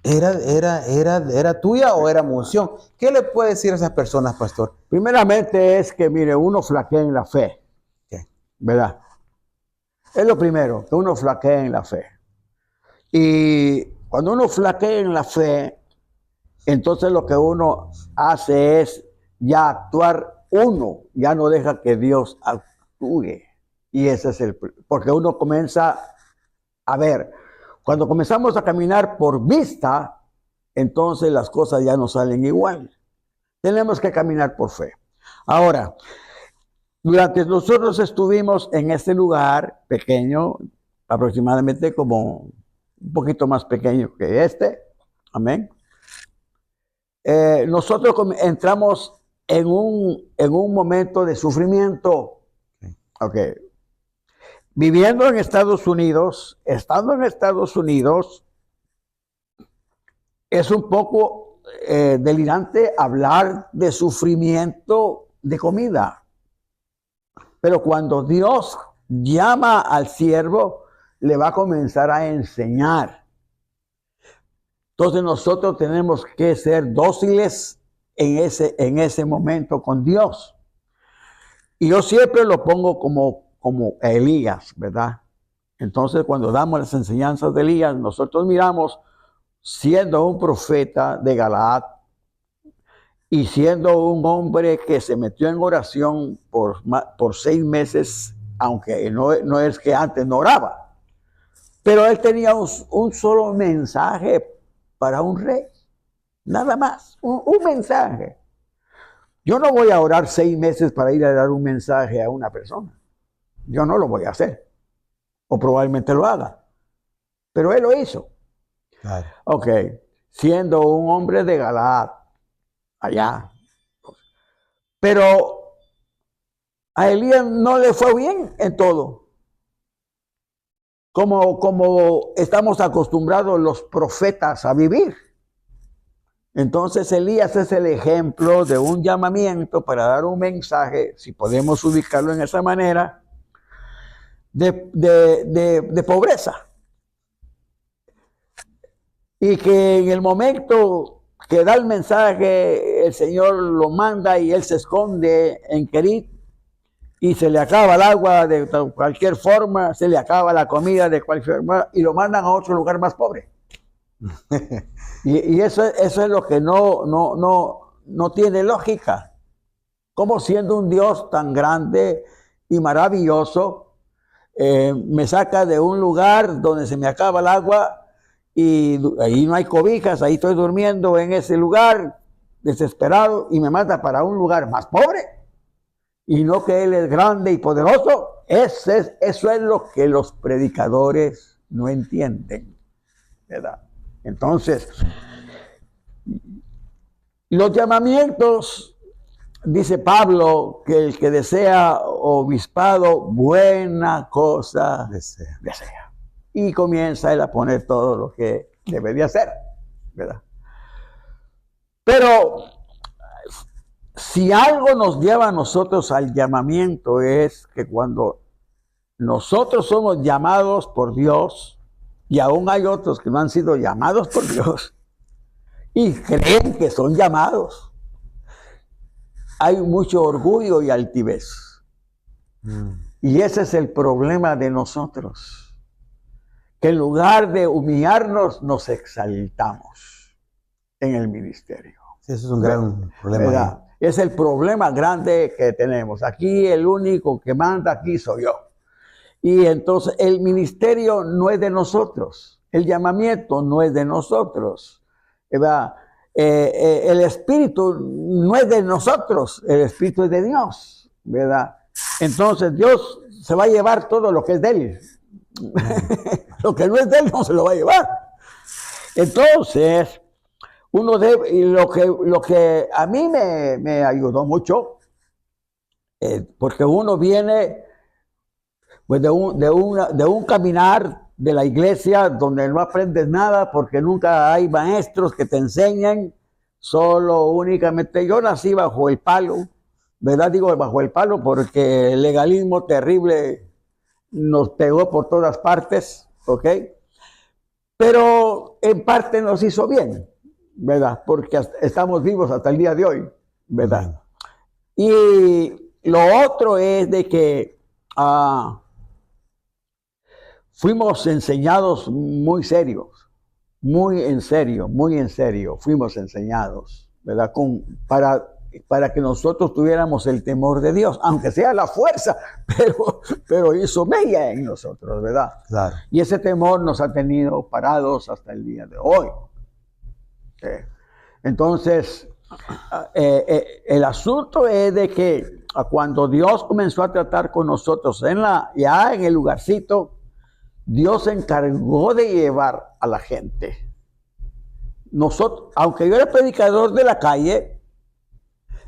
era tuya o era moción? ¿Qué le puede decir a esas personas, pastor? Primeramente es que, mire, uno flaquea en la fe, ¿verdad? Es lo primero, que uno flaquea en la fe. Y cuando uno flaquea en la fe, entonces lo que uno hace es ya actuar uno, ya no deja que Dios actúe. Y ese es porque uno comienza a ver, cuando comenzamos a caminar por vista, entonces las cosas ya no salen igual. Tenemos que caminar por fe. Ahora, durante nosotros estuvimos en este lugar pequeño, aproximadamente como un poquito más pequeño que este, amén. Nosotros entramos en un momento de sufrimiento, okay. Viviendo en Estados Unidos, estando en Estados Unidos, es un poco delirante hablar de sufrimiento de comida. Pero cuando Dios llama al siervo, le va a comenzar a enseñar. Entonces nosotros tenemos que ser dóciles en ese momento con Dios. Y yo siempre lo pongo como Elías, ¿verdad? Entonces cuando damos las enseñanzas de Elías, nosotros miramos, siendo un profeta de Galaad, y siendo un hombre que se metió en oración por 6 meses, aunque no es que antes no oraba, pero él tenía un solo mensaje para un rey, nada más, un mensaje. Yo no voy a orar 6 meses para ir a dar un mensaje a una persona. Yo no lo voy a hacer, o probablemente lo haga, pero él lo hizo. Claro. Ok, siendo un hombre de Galaad, allá. Pero a Elías no le fue bien en todo. Como estamos acostumbrados los profetas a vivir. Entonces Elías es el ejemplo de un llamamiento para dar un mensaje, si podemos ubicarlo en esa manera, de pobreza. Y que en el momento que da el mensaje, el Señor lo manda y él se esconde en Kerit, y se le acaba el agua de cualquier forma, se le acaba la comida de cualquier forma, y lo mandan a otro lugar más pobre. y eso es lo que no tiene lógica. Como siendo un Dios tan grande y maravilloso, me saca de un lugar donde se me acaba el agua, y ahí no hay cobijas, ahí estoy durmiendo en ese lugar desesperado, y me manda para un lugar más pobre, y no que Él es grande y poderoso. Eso es lo que los predicadores no entienden, ¿verdad? Entonces, los llamamientos, dice Pablo, que el que desea obispado, buena cosa desea. Y comienza él a poner todo lo que debe de hacer, ¿verdad? Pero si algo nos lleva a nosotros al llamamiento es que cuando nosotros somos llamados por Dios, y aún hay otros que no han sido llamados por Dios y creen que son llamados, hay mucho orgullo y altivez. Y ese es el problema de nosotros, que en lugar de humillarnos, nos exaltamos en el ministerio. Sí, eso es un gran problema. Es el problema grande que tenemos. Aquí el único que manda aquí soy yo. Y entonces el ministerio no es de nosotros, el llamamiento no es de nosotros, ¿verdad? El espíritu no es de nosotros, el espíritu es de Dios, ¿verdad? Entonces Dios se va a llevar todo lo que es de él. Lo que no es de él no se lo va a llevar. Entonces, uno debe, y lo que a mí me ayudó mucho, porque uno viene pues de un caminar de la iglesia donde no aprendes nada porque nunca hay maestros que te enseñen, únicamente yo nací bajo el palo, ¿verdad? Digo bajo el palo porque el legalismo terrible nos pegó por todas partes, ¿ok? Pero en parte nos hizo bien, ¿verdad? Porque estamos vivos hasta el día de hoy, ¿verdad? Y lo otro es de que fuimos enseñados muy serios, muy en serio, fuimos enseñados, ¿verdad? Para que nosotros tuviéramos el temor de Dios, aunque sea la fuerza, pero hizo mella en nosotros, ¿verdad? Claro. Y ese temor nos ha tenido parados hasta el día de hoy. Entonces, el asunto es de que cuando Dios comenzó a tratar con nosotros ya en el lugarcito, Dios se encargó de llevar a la gente. Nosotros, aunque yo era predicador de la calle,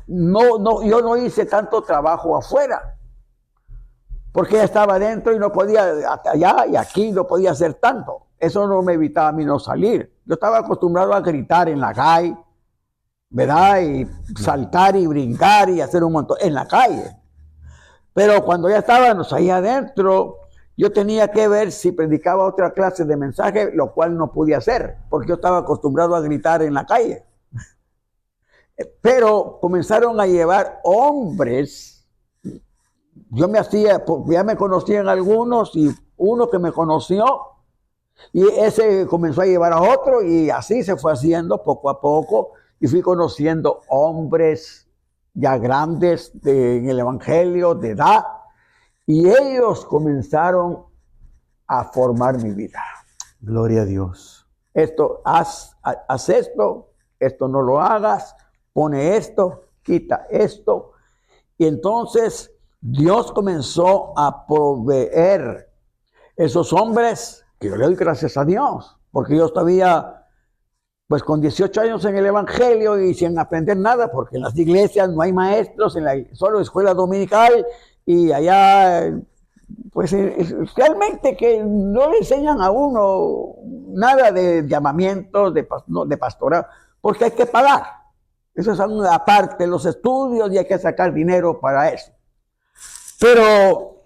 yo no hice tanto trabajo afuera, porque ya estaba adentro y no podía, allá y aquí no podía hacer tanto. Eso no me evitaba a mí no salir. Yo estaba acostumbrado a gritar en la calle, ¿verdad? Y saltar y brincar y hacer un montón en la calle. Pero cuando ya estábamos ahí adentro, yo tenía que ver si predicaba otra clase de mensaje, lo cual no podía hacer, porque yo estaba acostumbrado a gritar en la calle. Pero comenzaron a llevar hombres. Ya me conocían algunos y uno que me conoció, y ese comenzó a llevar a otro y así se fue haciendo poco a poco y fui conociendo hombres ya grandes en el evangelio de edad y ellos comenzaron a formar mi vida. Gloria a Dios. Esto, haz esto no lo hagas, pone esto, quita esto. Y entonces Dios comenzó a proveer esos hombres, que yo le doy gracias a Dios, porque yo estaba pues con 18 años en el evangelio y sin aprender nada, porque en las iglesias no hay maestros, solo escuela dominical, y allá pues realmente que no le enseñan a uno nada de llamamientos, de pastoral, porque hay que pagar. Eso es aparte los estudios y hay que sacar dinero para eso. Pero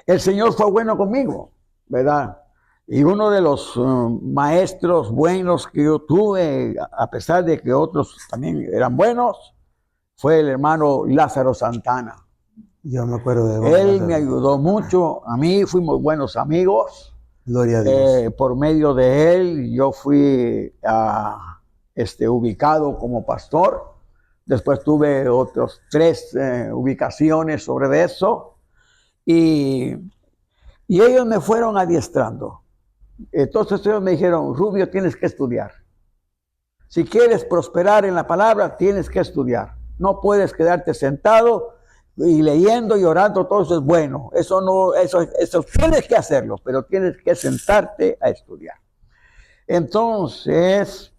el Señor fue bueno conmigo, ¿verdad? Y uno de los maestros buenos que yo tuve, a pesar de que otros también eran buenos, fue el hermano Lázaro Santana. Yo me acuerdo de él. Me ayudó mucho, a mí fuimos buenos amigos. Gloria a Dios. Por medio de él yo fui ubicado como pastor. Después tuve otros 3 ubicaciones sobre eso. Y ellos me fueron adiestrando. Entonces ellos me dijeron, Rubio, tienes que estudiar. Si quieres prosperar en la palabra, tienes que estudiar. No puedes quedarte sentado y leyendo y orando, todo eso es bueno. Eso tienes que hacerlo, pero tienes que sentarte a estudiar. Entonces,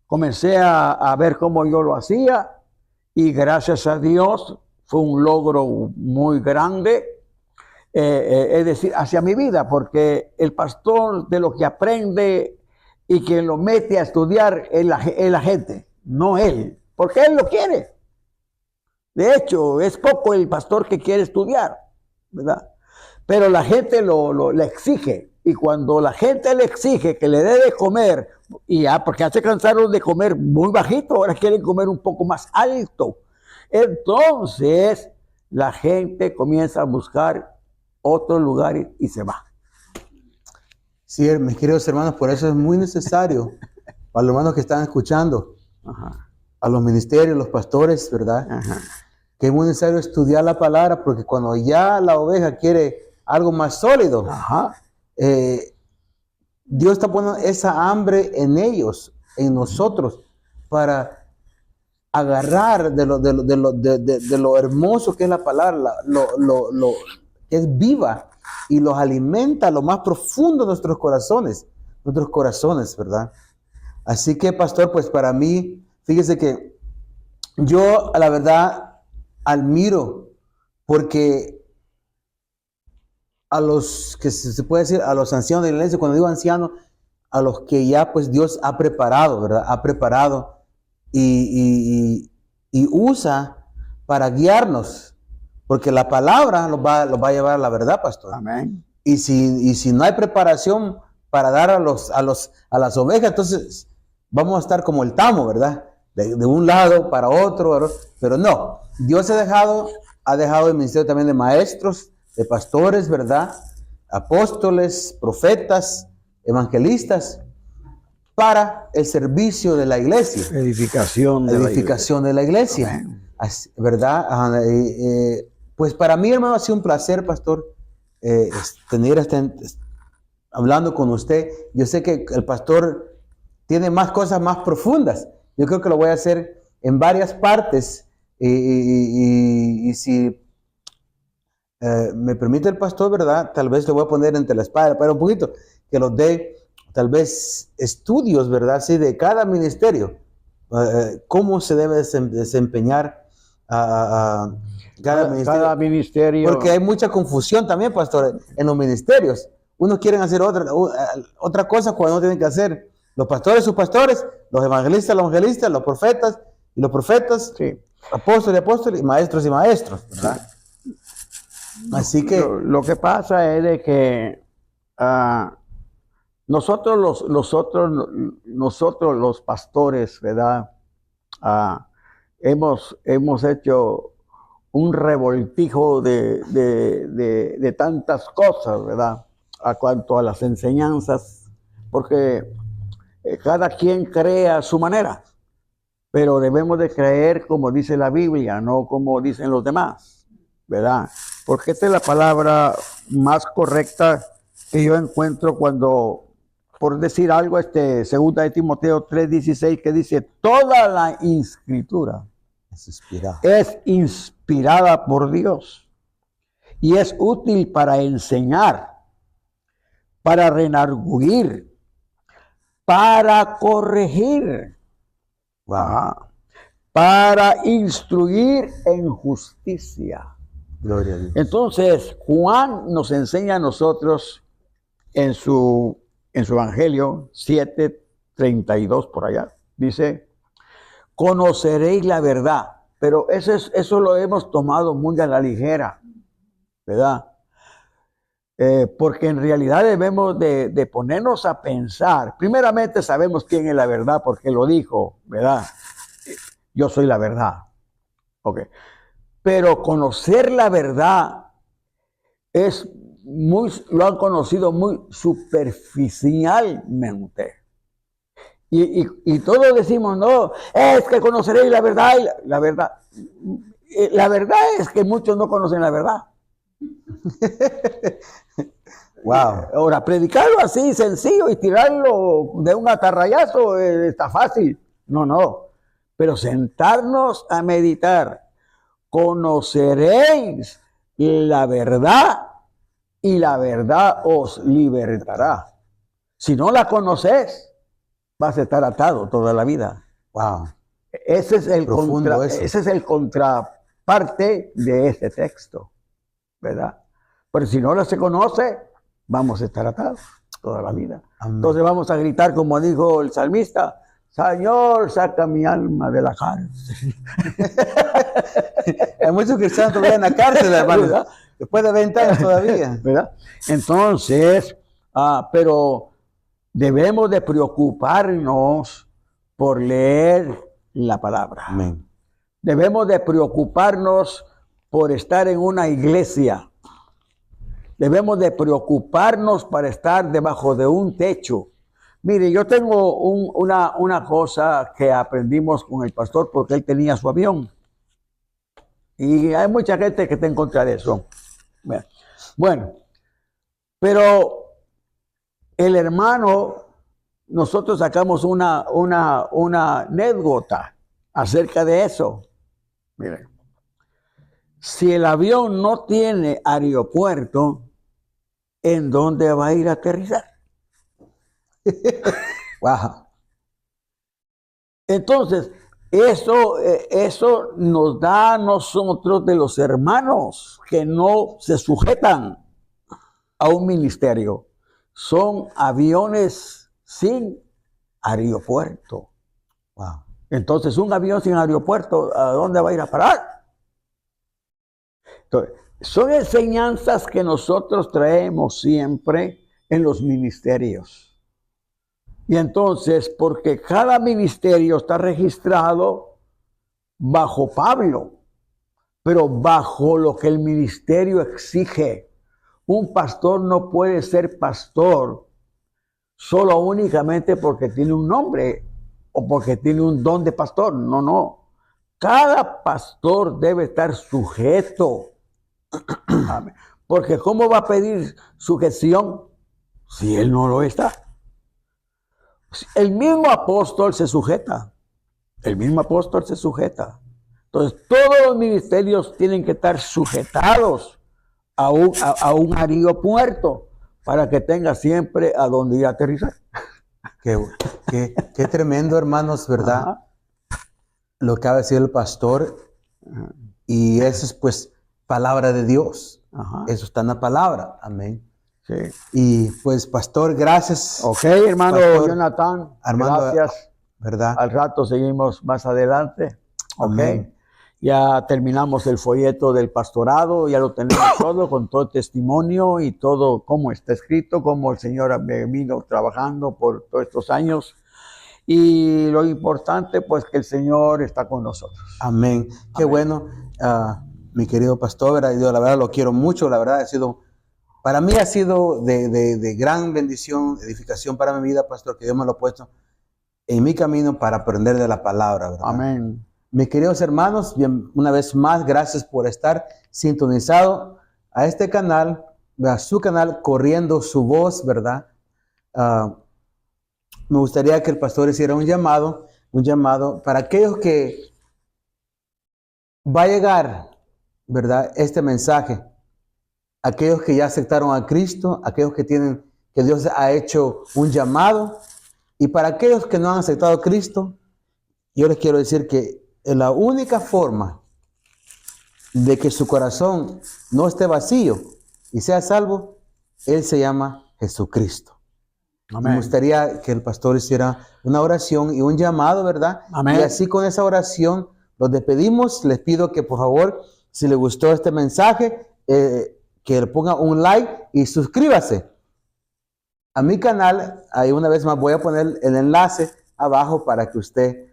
comencé a ver cómo yo lo hacía y gracias a Dios fue un logro muy grande. Es decir, hacia mi vida, porque el pastor de lo que aprende Y quien lo mete a estudiar es la gente, no él, porque él lo quiere. De hecho, es poco el pastor que quiere estudiar, ¿verdad? Pero la gente le exige. Y cuando la gente le exige que le dé de comer, y ya, porque ya se cansaron de comer muy bajito, ahora quieren comer un poco más alto. Entonces, la gente comienza a buscar otro lugar y se va. Sí, mis queridos hermanos, por eso es muy necesario para los hermanos que están escuchando, Ajá. a los ministerios, los pastores, ¿verdad? Ajá. Que es muy necesario estudiar la palabra, porque cuando ya la oveja quiere algo más sólido, Ajá. Dios está poniendo esa hambre en ellos, en nosotros, para agarrar de lo hermoso que es la palabra, lo que es viva, y los alimenta a lo más profundo de nuestros corazones, ¿verdad? Así que, pastor, pues para mí, fíjese que yo, la verdad, admiro, porque a los que se puede decir, a los ancianos de la iglesia, cuando digo ancianos, a los que ya pues Dios ha preparado, ¿verdad? Ha preparado y usa para guiarnos, porque la palabra los va a llevar a la verdad, pastor. Amén. Y si no hay preparación para dar a las ovejas, entonces vamos a estar como el tamo, ¿verdad? De un lado para otro, ¿verdad? Pero no, Dios ha dejado el ministerio también de maestros, de pastores, ¿verdad? Apóstoles, profetas, evangelistas, para el servicio de la iglesia. Edificación De la iglesia. Así, ¿verdad? Pues para mí, hermano, ha sido un placer, pastor, tener hablando con usted. Yo sé que el pastor tiene más cosas más profundas. Yo creo que lo voy a hacer en varias partes. Y si me permite el pastor, ¿verdad? Tal vez le voy a poner entre la espada, pero un poquito, que los dé, tal vez, estudios, ¿verdad? Sí, de cada ministerio. Cómo se debe desempeñar cada ministerio. Porque hay mucha confusión también, pastor, en los ministerios. Unos quieren hacer otra cosa cuando no tienen que hacer. Los pastores, sus pastores, los evangelistas, los profetas, y los profetas, Sí. Apóstoles, y maestros, ¿verdad? Así que lo que pasa es de que nosotros los pastores, ¿verdad? Hemos hecho un revoltijo de tantas cosas, ¿verdad? A cuanto a las enseñanzas, porque cada quien cree a su manera, pero debemos de creer como dice la Biblia, no como dicen los demás, ¿verdad? Porque esta es la palabra más correcta que yo encuentro cuando, por decir algo, 2 de Timoteo 3:16, que dice, toda la escritura es inspirada por Dios y es útil para enseñar, para redarguir, para corregir, para instruir en justicia. Gloria a Dios. Entonces, Juan nos enseña a nosotros en su Evangelio 7:32 por allá. Dice, conoceréis la verdad. Pero eso lo hemos tomado muy a la ligera, ¿verdad? Porque en realidad debemos de ponernos a pensar. Primeramente sabemos quién es la verdad porque lo dijo, ¿verdad? Yo soy la verdad. Ok. Pero conocer la verdad lo han conocido muy superficialmente. Y todos decimos, no, es que conoceréis la verdad. La verdad es que muchos no conocen la verdad. Wow. Ahora, predicarlo así sencillo y tirarlo de un atarrayazo está fácil. No. Pero sentarnos a meditar. Conoceréis la verdad y la verdad os libertará. Si no la conoces, vas a estar atado toda la vida. Wow. Ese es el contraparte de este texto, ¿verdad? Pero si no la se conoce, vamos a estar atados. toda la vida. Amén. Entonces vamos a gritar como dijo el salmista, Señor, saca mi alma de la cárcel. Hay muchos cristianos todavía en la cárcel, hermano. ¿Verdad? Después de 20 años todavía. ¿Verdad? Entonces, pero debemos de preocuparnos por leer la palabra. Amén. Debemos de preocuparnos por estar en una iglesia. Debemos de preocuparnos para estar debajo de un techo. Mire, yo tengo una cosa que aprendimos con el pastor porque él tenía su avión. Y hay mucha gente que está en contra de eso. Bueno, pero el hermano, nosotros sacamos una anécdota acerca de eso. Miren, si el avión no tiene aeropuerto, ¿en dónde va a ir a aterrizar? Wow. Entonces, eso nos da a nosotros de los hermanos que no se sujetan a un ministerio. Son aviones sin aeropuerto. Wow. Entonces, un avión sin aeropuerto, ¿a dónde va a ir a parar? Entonces, son enseñanzas que nosotros traemos siempre en los ministerios. Y entonces, porque cada ministerio está registrado bajo Pablo, pero bajo lo que el ministerio exige. Un pastor no puede ser pastor solo únicamente porque tiene un nombre o porque tiene un don de pastor. No, no. Cada pastor debe estar sujeto. Porque ¿cómo va a pedir sujeción si él no lo está? El mismo apóstol se sujeta. El mismo apóstol se sujeta. Entonces, todos los ministerios tienen que estar sujetados a un aeropuerto para que tenga siempre a dónde ir a aterrizar. Qué tremendo, hermanos, ¿verdad? Ajá. Lo que ha decir el pastor. Ajá. Y eso es, pues, palabra de Dios. Ajá. Eso está en la palabra. Amén. Sí. Y pues, pastor, gracias. Ok, hermano Pastor Jonathan, Armando, gracias. ¿verdad? Al rato seguimos más adelante. Ok. Amén. Ya terminamos el folleto del pastorado, ya lo tenemos todo, con todo el testimonio y todo cómo está escrito, cómo el Señor vino trabajando por todos estos años. Y lo importante, pues, que el Señor está con nosotros. Amén. Qué Amén. bueno, mi querido pastor, ¿verdad? Yo la verdad lo quiero mucho, la verdad para mí ha sido de gran bendición, edificación para mi vida, pastor, que Dios me lo ha puesto en mi camino para aprender de la palabra, ¿verdad? Amén. Mis queridos hermanos, bien, una vez más, gracias por estar sintonizado a este canal, a su canal, Corriendo su Voz, ¿verdad? Me gustaría que el pastor hiciera un llamado para aquellos que va a llegar, ¿verdad? Este mensaje, aquellos que ya aceptaron a Cristo, aquellos que Dios ha hecho un llamado, y para aquellos que no han aceptado a Cristo, yo les quiero decir que la única forma de que su corazón no esté vacío y sea salvo, Él se llama Jesucristo. Amén. Me gustaría que el pastor hiciera una oración y un llamado, ¿verdad? Amén. Y así con esa oración los despedimos. Les pido que por favor, si les gustó este mensaje, que le ponga un like y suscríbase a mi canal. Ahí una vez más voy a poner el enlace abajo para que usted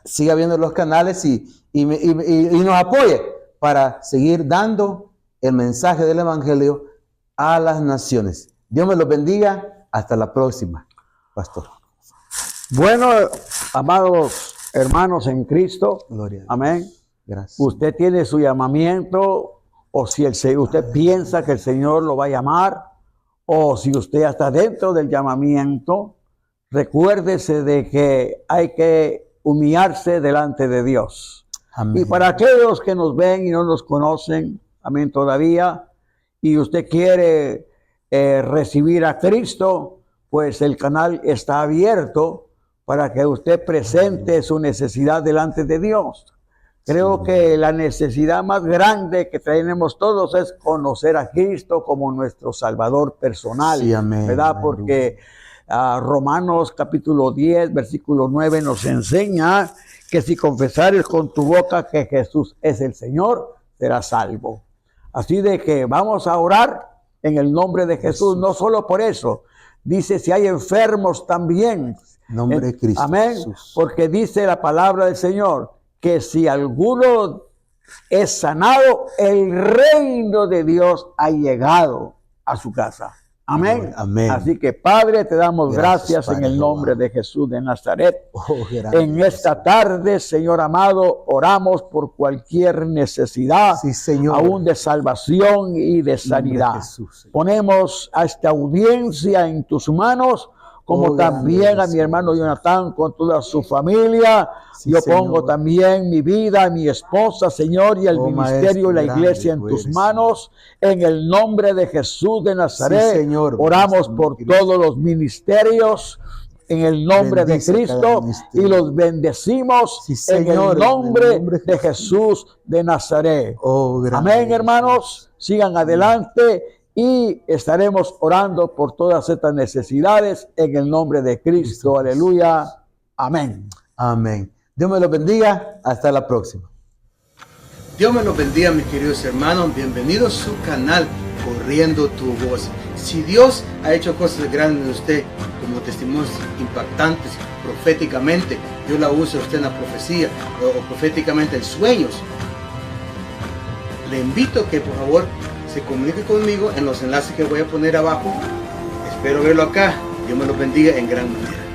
siga viendo los canales y nos apoye para seguir dando el mensaje del Evangelio a las naciones. Dios me los bendiga. Hasta la próxima, pastor. Bueno, amados hermanos en Cristo, Gloria a Dios. amén. Gracias. Usted tiene su llamamiento, o si usted piensa que el Señor lo va a llamar, o si usted está dentro del llamamiento, recuérdese de que hay que humillarse delante de Dios. Amén. Y para aquellos que nos ven y no nos conocen, amén, todavía, y usted quiere recibir a Cristo, pues el canal está abierto para que usted presente su necesidad delante de Dios. Creo que la necesidad más grande que tenemos todos es conocer a Cristo como nuestro Salvador personal, Sí, amén. ¿verdad? Porque Romanos capítulo 10, versículo 9 nos enseña que si confesares con tu boca que Jesús es el Señor, serás salvo. Así de que vamos a orar en el nombre de Jesús, no solo por eso. Dice, si hay enfermos también. Nombre de Cristo. Amén. Jesús. Porque dice la palabra del Señor, que si alguno es sanado, el reino de Dios ha llegado a su casa. Amén. Amén. Así que, Padre, te damos gracias Padre en el nombre de Jesús de Nazaret. En esta tarde, Señor amado, oramos por cualquier necesidad, sí, Señor, aún de salvación y de sanidad. Jesús, ponemos a esta audiencia en tus manos, como también a mi hermano Jonathan con toda su familia. Sí, yo Señor, pongo también mi vida, mi esposa, Señor, y el ministerio y la iglesia en tus manos. En el nombre de Jesús de Nazaret, sí, Señor, oramos por todos los ministerios. En el nombre de Cristo, y los bendecimos, sí, Señor, en el nombre de Jesús de Nazaret. Amén, hermanos. Sigan adelante. Y estaremos orando por todas estas necesidades en el nombre de Cristo. Aleluya. Amén. Amén. Dios me los bendiga. Hasta la próxima. Dios me los bendiga, mis queridos hermanos. Bienvenidos a su canal Corriendo tu Voz. Si Dios ha hecho cosas grandes en usted, como testimonios impactantes, proféticamente, Dios la usa a usted en la profecía o proféticamente en sueños, le invito a que por favor se comunique conmigo en los enlaces que voy a poner abajo. Espero verlo acá. Dios me los bendiga en gran manera.